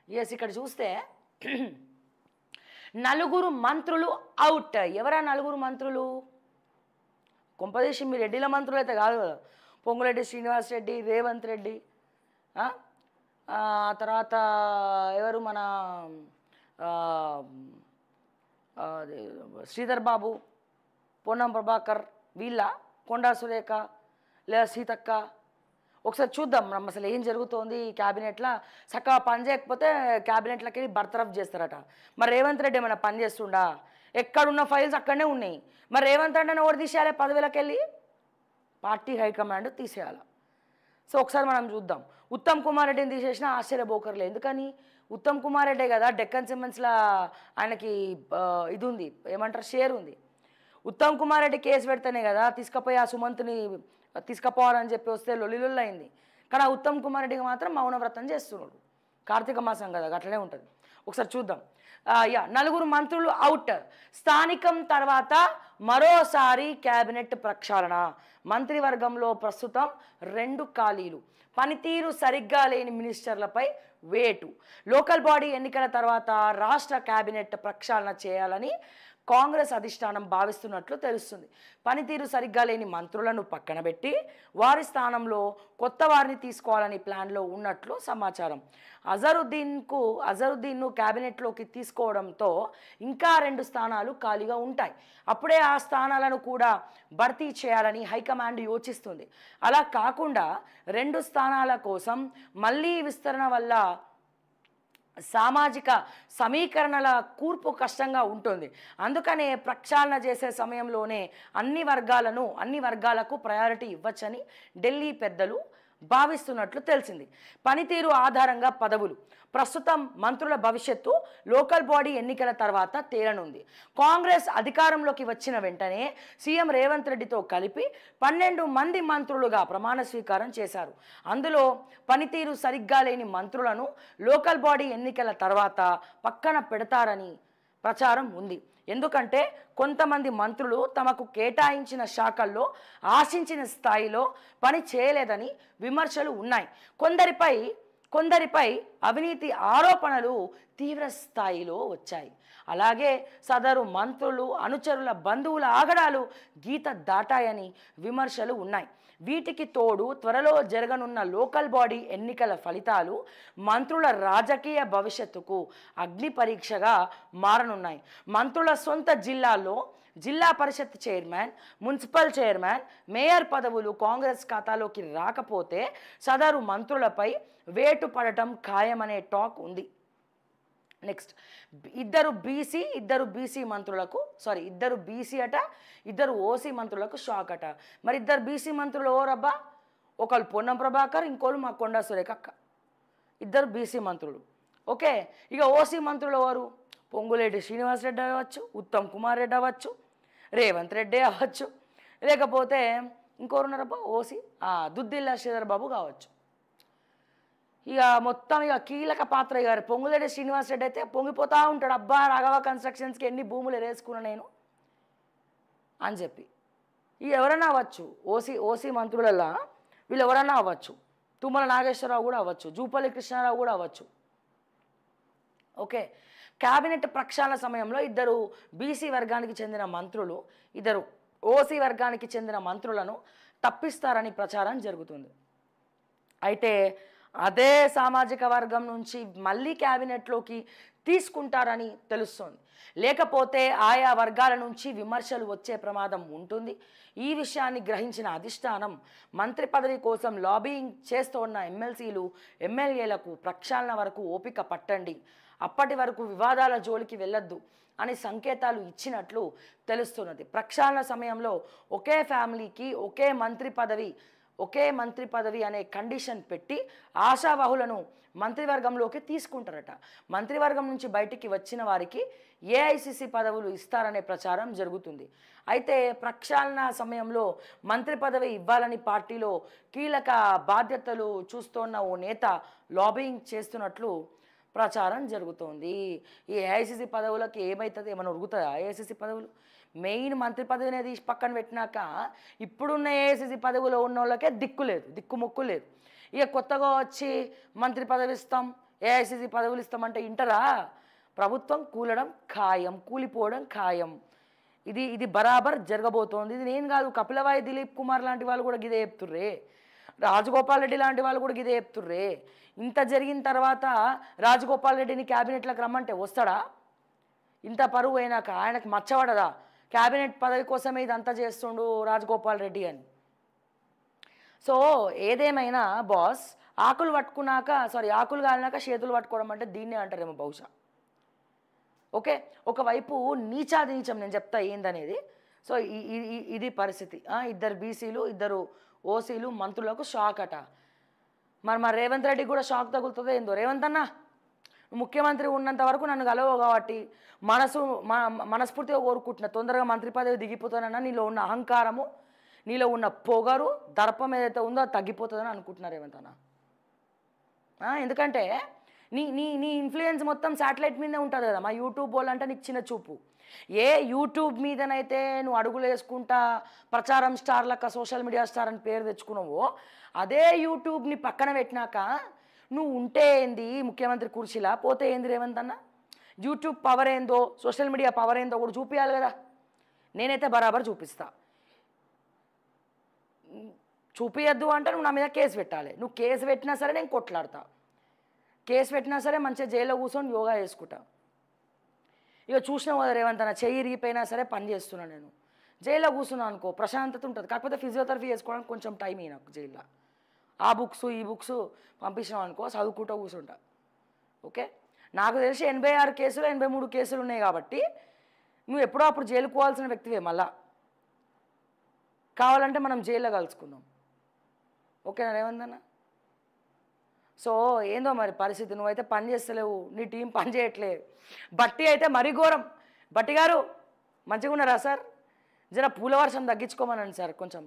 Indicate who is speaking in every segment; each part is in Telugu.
Speaker 1: ఎస్ ఇక్కడ చూస్తే నలుగురు మంత్రులు అవుట్. ఎవరా నలుగురు మంత్రులు? కొంపదీసి మీ రెడ్డిల మంత్రులు అయితే కాదు కదా. పొంగులేటి శ్రీనివాస్ రెడ్డి, రేవంత్ రెడ్డి, తర్వాత ఎవరు మన శ్రీధర్ బాబు, పొన్నం ప్రభాకర్, వీళ్ళ కొండా సురేఖ లేదా సీతక్క. ఒకసారి చూద్దాం మనం అసలు ఏం జరుగుతోంది ఈ క్యాబినెట్లో. చక్కగా పని చేయకపోతే క్యాబినెట్లకి వెళ్ళి బర్తరఫ్ చేస్తారట. మరి రేవంత్ రెడ్డి ఏమైనా పని చేస్తుండా? ఎక్కడున్న ఫైల్స్ అక్కడనే ఉన్నాయి. మరి రేవంత్ రెడ్డిని ఎవరు తీసేయాలి? పదవిలోకి వెళ్ళి పార్టీ హైకమాండ్ తీసేయాలి. సో ఒకసారి మనం చూద్దాం. ఉత్తమ్ కుమార్ రెడ్డిని తీసేసినా ఆశ్చర్యపోకర్లే. ఎందుకని? ఉత్తమ్ కుమార్ రెడ్డే కదా డెక్కన్ సిమెంట్స్లో ఆయనకి ఇది ఉంది, ఏమంటారు, షేర్ ఉంది. ఉత్తమ్ కుమార్ రెడ్డి కేసు పెడితేనే కదా తీసుకుపోయి ఆ సుమంత్ని తీసుకుపోవాలని చెప్పి వస్తే లొల్లిలొల్లి అయింది. కానీ ఆ ఉత్తమ్ కుమార్ రెడ్డికి మాత్రం మౌనవ్రతం చేస్తున్నాడు. కార్తీక మాసం కదా, అట్లనే ఉంటుంది. ఒకసారి చూద్దాం. నలుగురు మంత్రులు అవుట్. స్థానికం తర్వాత మరోసారి క్యాబినెట్ ప్రక్షాళన. మంత్రివర్గంలో ప్రస్తుతం 2 ఖాళీలు. పనితీరు సరిగ్గా లేని మినిస్టర్లపై వేటు. లోకల్ బాడీ ఎన్నికల తర్వాత రాష్ట్ర క్యాబినెట్ ప్రక్షాళన చేయాలని కాంగ్రెస్ అధిష్టానం భావిస్తున్నట్లు తెలుస్తుంది. పనితీరు సరిగ్గా లేని మంత్రులను పక్కన పెట్టి వారి స్థానంలో కొత్త వారిని తీసుకోవాలని ప్లాన్లో ఉన్నట్లు సమాచారం. అజరుద్దీన్ను క్యాబినెట్లోకి తీసుకోవడంతో ఇంకా 2 స్థానాలు ఖాళీగా ఉంటాయి. అప్పుడే ఆ స్థానాలను కూడా భర్తీ చేయాలని హైకమాండ్ యోచిస్తుంది. అలా కాకుండా 2 స్థానాల కోసం మళ్ళీ విస్తరణ వల్ల సామాజిక సమీకరణల కూర్పు కష్టంగా ఉంటుంది. అందుకనే ప్రక్షాళన చేసే సమయంలోనే అన్ని వర్గాలకు ప్రయారిటీ ఇవ్వచ్చని ఢిల్లీ పెద్దలు భావిస్తున్నట్లు తెలిసింది. పనితీరు ఆధారంగా పదవులు. ప్రస్తుతం మంత్రుల భవిష్యత్తు లోకల్ బాడీ ఎన్నికల తర్వాత తేలనుంది. కాంగ్రెస్ అధికారంలోకి వచ్చిన వెంటనే సీఎం రేవంత్ రెడ్డితో కలిపి 12 మంది మంత్రులుగా ప్రమాణ స్వీకారం చేశారు. అందులో పనితీరు సరిగ్గా లేని మంత్రులను లోకల్ బాడీ ఎన్నికల తర్వాత పక్కన పెడతారని ప్రచారం ఉంది. ఎందుకంటే కొంతమంది మంత్రులు తమకు కేటాయించిన శాఖల్లో ఆశించిన స్థాయిలో పని చేయలేదని విమర్శలు ఉన్నాయి. కొందరిపై అవినీతి ఆరోపణలు తీవ్ర స్థాయిలో వచ్చాయి. అలాగే సదరు మంత్రులు అనుచరుల బంధువుల ఆగడాలు గీత దాటాయని విమర్శలు ఉన్నాయి. వీటికి తోడు త్వరలో జరగనున్న లోకల్ బాడీ ఎన్నికల ఫలితాలు మంత్రుల రాజకీయ భవిష్యత్తుకు అగ్ని పరీక్షగా మారనున్నాయి. మంత్రుల సొంత జిల్లాల్లో జిల్లా పరిషత్ చైర్మన్, మున్సిపల్ చైర్మన్, మేయర్ పదవులు కాంగ్రెస్ ఖాతాలోకి రాకపోతే సదరు మంత్రులపై వేటు పడటం ఖాయమనే టాక్ ఉంది. నెక్స్ట్, ఇద్దరు ఓసీ మంత్రులకు షాక్ అట. మరి ఇద్దరు బీసీ మంత్రులు ఎవరబ్బా? ఒకళ్ళు పొన్నం ప్రభాకర్, ఇంకోళ్ళు మా కొండా సురేఖ అక్క. ఇద్దరు బీసీ మంత్రులు. ఓకే, ఇక ఓసీ మంత్రులు ఎవరు? పొంగులేటి శ్రీనివాస్ రెడ్డి అవ్వచ్చు, ఉత్తమ్ కుమార్ రెడ్డి అవ్వచ్చు, రేవంత్ రెడ్డి అవ్వచ్చు, లేకపోతే ఇంకోరున్నారబ్బా ఓసీ దుద్దిల్ల శ్రీధర్ బాబు కావచ్చు. ఇక మొత్తం కీలక పాత్ర గారు పొంగులేటి శ్రీనివాస్ రెడ్డి అయితే పొంగిపోతూ ఉంటాడు. అబ్బా రాఘవ కన్స్ట్రక్షన్స్కి ఎన్ని భూములు ఎరేసుకున్నా నేను అని చెప్పి. ఇక ఎవరైనా అవ్వచ్చు ఓసీ మంత్రులల్లా వీళ్ళు ఎవరైనా అవ్వచ్చు. తుమ్మల నాగేశ్వరరావు కూడా అవ్వచ్చు, జూపల్లి కృష్ణారావు కూడా అవ్వచ్చు. ఓకే, క్యాబినెట్ ప్రక్షాళన సమయంలో ఇద్దరు బీసీ వర్గానికి చెందిన మంత్రులు, ఇద్దరు ఓసీ వర్గానికి చెందిన మంత్రులను తప్పిస్తారని ప్రచారం జరుగుతుంది. అయితే అదే సామాజిక వర్గం నుంచి మళ్ళీ క్యాబినెట్లోకి తీసుకుంటారని తెలుస్తోంది. లేకపోతే ఆయా వర్గాల నుంచి విమర్శలు వచ్చే ప్రమాదం ఉంటుంది. ఈ విషయాన్ని గ్రహించిన అధిష్టానం మంత్రి పదవి కోసం లాబియింగ్ చేస్తోన్న ఎమ్మెల్సీలు, ఎమ్మెల్యేలకు ప్రక్షాళన వరకు ఓపిక పట్టండి, అప్పటి వరకు వివాదాల జోలికి వెళ్ళొద్దు అని సంకేతాలు ఇచ్చినట్లు తెలుస్తున్నది. ప్రక్షాళన సమయంలో ఒకే ఫ్యామిలీకి ఒకే మంత్రి పదవి అనే కండిషన్ పెట్టి ఆశావాహులను మంత్రివర్గంలోకి తీసుకుంటారట. మంత్రివర్గం నుంచి బయటికి వచ్చిన వారికి ఏఐసిసి పదవులు ఇస్తారనే ప్రచారం జరుగుతుంది. అయితే ప్రక్షాళన సమయంలో మంత్రి పదవి ఇవ్వాలని పార్టీలో కీలక బాధ్యతలు చూస్తోన్న ఓ నేత లాబియింగ్ చేస్తున్నట్లు ప్రచారం జరుగుతోంది. ఈ ఏఐసిసి పదవులకు ఏమవుతుంది? ఏమైనా ఉరుగుతుందా? ఏఐసిసి పదవులు మెయిన్ మంత్రి పదవిని తీసి పక్కన పెట్టినాక ఇప్పుడున్న ఏఐసిసి పదవిలో ఉన్న వాళ్ళకే దిక్కు మొక్కు లేదు. ఇక కొత్తగా వచ్చి మంత్రి పదవి ఇస్తాం, ఏఐసిసి పదవులు ఇస్తామంటే ఇంటరా? ప్రభుత్వం కూలడం ఖాయం, కూలిపోవడం ఖాయం. ఇది బరాబర్ జరగబోతోంది. ఇది నేను కాదు, కపిలవాయి దిలీప్ కుమార్ లాంటి వాళ్ళు కూడా గిదే చెప్తుర్రే, రాజగోపాల్ రెడ్డి లాంటి వాళ్ళు కూడా గిదే చెప్తుర్రే. ఇంత జరిగిన తర్వాత రాజగోపాల్ రెడ్డిని క్యాబినెట్లకు రమ్మంటే వస్తాడా? ఇంత పరువు అయినాక ఆయనకు మచ్చబడదా? క్యాబినెట్ పదవి కోసమే ఇదంతా చేస్తుండు రాజగోపాల్ రెడ్డి అని. సో ఏదేమైనా బాస్, ఆకులు కాలినాక చేతులు పట్టుకోవడం అంటే దీన్నే అంటారేమో బహుశా. ఓకే, ఒకవైపు నీచాది నీచం నేను చెప్తా ఏందనేది. సో ఇది పరిస్థితి. ఇద్దరు బీసీలు, ఇద్దరు ఓసీలు మంత్రులకు షాక్ అట. మరి రేవంత్ రెడ్డికి కూడా షాక్ తగులుతుందో ఏందో. రేవంత్ అన్న, ముఖ్యమంత్రి ఉన్నంత వరకు నన్ను కలవవు కాబట్టి మనస్ఫూర్తిగా కోరుకుంటున్నా, తొందరగా మంత్రి పదవి దిగిపోతానన్నా. నీలో ఉన్న అహంకారము, నీలో ఉన్న పొగరు, దర్పం ఏదైతే ఉందో అది తగ్గిపోతుందని అనుకుంటున్నారు రేవంత్ అన్న. ఎందుకంటే నీ ఇన్ఫ్లుయెన్స్ మొత్తం శాటిలైట్ మీదే ఉంటుంది కదా. మా యూట్యూబ్ వాళ్ళు అంటే నీకు చిన్న చూపు. ఏ యూట్యూబ్ మీదనైతే నువ్వు అడుగులు వేసుకుంటా ప్రచారం స్టార్ లెక్క సోషల్ మీడియా స్టార్ అని పేరు తెచ్చుకున్నావో, అదే యూట్యూబ్ని పక్కన పెట్టినాక నువ్వు ఉంటే ఏంది ముఖ్యమంత్రి కుర్చీలా, పోతే ఏంది రేవంత్ అన్న? యూట్యూబ్ పవర్ ఏందో, సోషల్ మీడియా పవర్ ఏందో కూడా చూపించాలి కదా. నేనైతే బరాబర్ చూపిస్తా. చూపించద్దు అంటే నువ్వు నా మీద కేసు పెట్టాలి. నువ్వు కేసు పెట్టినా సరే నేను కొట్లాడతా. కేసు పెట్టినా సరే మంచిగా జైల్లో కూర్చొని యోగా చేసుకుంటా. ఇక చూసినావు కదా రేవంత్ అన్న, చెయ్యి రీపోయినా సరే పని చేస్తున్నా. నేను జైల్లో కూర్చున్నా అనుకో ప్రశాంతత ఉంటుంది. కాకపోతే ఫిజియోథెరపీ చేసుకోవడానికి కొంచెం టైం అయ్యి నాకు జైల్లో. ఆ బుక్స్ ఈ బుక్స్ పంపించినావు అనుకో, చదువుకుంటూ కూర్చుంటా. ఓకే, నాకు తెలిసి 86 కేసులు 83 కేసులు ఉన్నాయి కాబట్టి నువ్వు ఎప్పుడో అప్పుడు జైలుకు పోవాల్సిన వ్యక్తివే. మళ్ళా కావాలంటే మనం జైల్లో కలుసుకుందాం. ఓకేనా రేవంత్ అన్న? సో ఏందో మరి పరిస్థితి. నువ్వైతే పని చేస్తలేవు, నీ టీం పని చేయట్లేదు. బట్టి అయితే మరీ ఘోరం. బట్టి గారు మంచిగా ఉన్నారా సార్? జర పూల వర్షం తగ్గించుకోమనండి సార్ కొంచెం,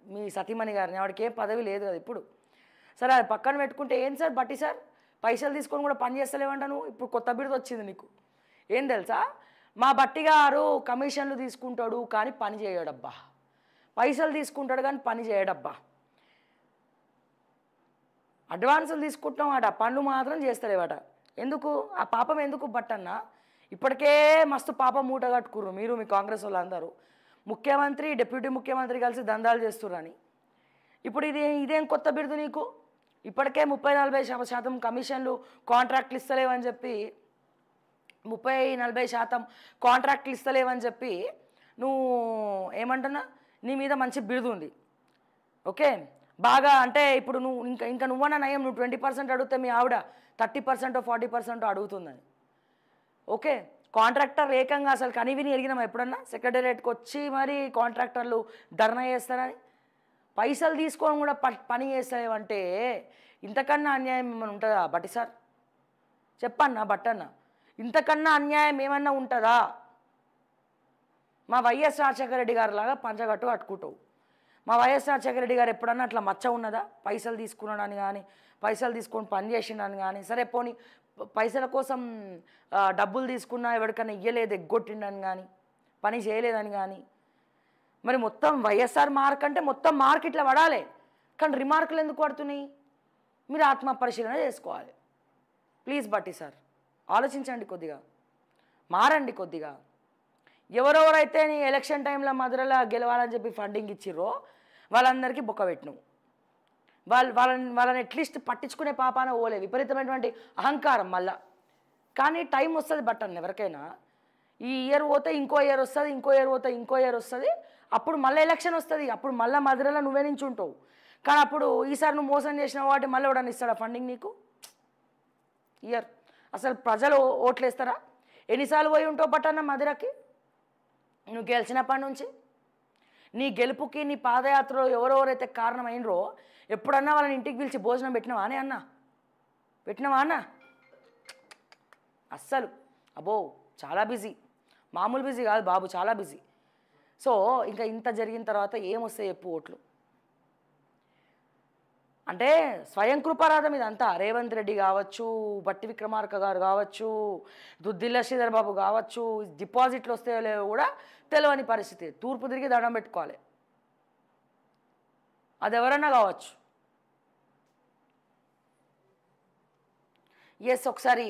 Speaker 1: మీ సతీమణి గారిని. ఆవిడకి ఏం పదవి లేదు కదా ఇప్పుడు. సరే అది పక్కన పెట్టుకుంటే ఏం సార్ బట్టి సార్, పైసలు తీసుకొని కూడా పని చేస్తలేవంట నువ్వు. ఇప్పుడు కొత్త బిరుదు వచ్చింది నీకు. ఏం తెలుసా, మా బట్టి గారు కమిషన్లు తీసుకుంటాడు కానీ పని చేయడబ్బా, పైసలు తీసుకుంటాడు కానీ పని చేయడబ్బా. అడ్వాన్సులు తీసుకుంటాం అట, పనులు మాత్రం చేస్తలేవట. ఎందుకు ఆ పాపం ఎందుకు బట్టన్న? ఇప్పటికే మస్తు పాపం మూట కట్టుకుర్రు మీరు, మీ కాంగ్రెస్ వాళ్ళు అందరూ. ముఖ్యమంత్రి డిప్యూటీ ముఖ్యమంత్రి కలిసి దందాలు చేస్తుర్రని. ఇప్పుడు ఇదేం కొత్త బిరుదు నీకు? ఇప్పటికే 30-40% కమిషన్లు కాంట్రాక్ట్లు ఇస్తలేవని చెప్పి 30-40% కాంట్రాక్ట్లు ఇస్తలేవని చెప్పి నువ్వు ఏమంటున్నా, నీ మీద మంచి బిరుదు ఉంది. ఓకే, బాగా అంటే ఇప్పుడు నువ్వు ఇంకా నువ్వన్నా నయం, నువ్వు 20% అడిగితే మీ ఆవిడ 30% 40% అడుగుతుందని. ఓకే, కాంట్రాక్టర్ ఏకంగా అసలు కనివిని ఎరిగినామా ఎప్పుడన్నా? సెక్రటేరియట్కి వచ్చి మరి కాంట్రాక్టర్లు ధర్నా చేస్తారని, పైసలు తీసుకొని కూడా పని చేస్తామంటే ఇంతకన్నా అన్యాయం ఏమైనా ఉంటుందా బట్టి సార్? చెప్పన్నా బట్టన్న, ఇంతకన్నా అన్యాయం ఏమన్నా ఉంటుందా? మా వైఎస్ రాజశేఖర రెడ్డి గారు లాగా పంచగట్టు కట్టుకుంటావు. మా వైఎస్ రాజశేఖర రెడ్డి గారు ఎప్పుడన్నా అట్లా మచ్చ ఉన్నదా? పైసలు తీసుకున్నాడని కానీ, పైసలు తీసుకొని పని చేసిండని కానీ, సరే పోనీ పైసల కోసం డబ్బులు తీసుకున్నా ఎవరికైనా ఇయ్యలేదు ఎగ్గొట్టిండని కానీ, పని చేయలేదని కానీ. మరి మొత్తం వైఎస్ఆర్ మార్క్ అంటే మొత్తం మార్క్ ఇట్లా పడాలి, కానీ రిమార్కులు ఎందుకు పడుతున్నాయి? మీరు ఆత్మ పరిశీలన చేసుకోవాలి ప్లీజ్ బట్టి సార్. ఆలోచించండి కొద్దిగా, మారండి కొద్దిగా. ఎవరెవరైతే నీ ఎలక్షన్ టైంలో మధురలో గెలవాలని చెప్పి ఫండింగ్ ఇచ్చిర్రో వాళ్ళందరికీ బొక్క పెట్టినావు. వాళ్ళని అట్లీస్ట్ పట్టించుకునే పాపాన ఓలే, విపరీతమైనటువంటి అహంకారం మళ్ళా. కానీ టైం వస్తుంది బట్టన్ ఎవరికైనా. ఈ ఇయర్ పోతే ఇంకో ఇయర్ వస్తుంది, ఇంకో ఇయర్ పోతే ఇంకో ఇయర్ వస్తుంది, అప్పుడు మళ్ళీ ఎలక్షన్ వస్తుంది, అప్పుడు మళ్ళీ మధురలో నువ్వే నించుంటావు. కానీ అప్పుడు ఈసారి నువ్వు మోసం చేసిన వాటి మళ్ళీ ఎవడన్నా ఇస్తాడా ఫండింగ్ నీకు? ఇయర్ అసలు ప్రజలు ఓట్లు వేస్తారా? ఎన్నిసార్లు పోయి ఉంటావు బట్టన్న మధురకి నువ్వు గెలిచినప్పటి నుంచి? నీ గెలుపుకి నీ పాదయాత్రలో ఎవరెవరైతే కారణమైనరో ఎప్పుడన్నా వాళ్ళని ఇంటికి పిలిచి భోజనం పెట్టినావా అని అన్న? పెట్టినావా అన్న? అస్సలు అబ్బో చాలా బిజీ, మామూలు బిజీ కాదు బాబు, చాలా బిజీ. సో ఇంకా ఇంత జరిగిన తర్వాత ఏమొస్తాయి చెప్పు ఓట్లు? అంటే స్వయం కృపారాధం ఇదంతా. రేవంత్ రెడ్డి కావచ్చు, బట్టి విక్రమార్క గారు కావచ్చు, దుద్దిల్ల శ్రీధర్ బాబు కావచ్చు, డిపాజిట్లు వస్తాయో లేవో కూడా తెలియని పరిస్థితి. తూర్పు తిరిగి దండం పెట్టుకోవాలి, అది ఎవరన్నా కావచ్చు. ఎస్ ఒకసారి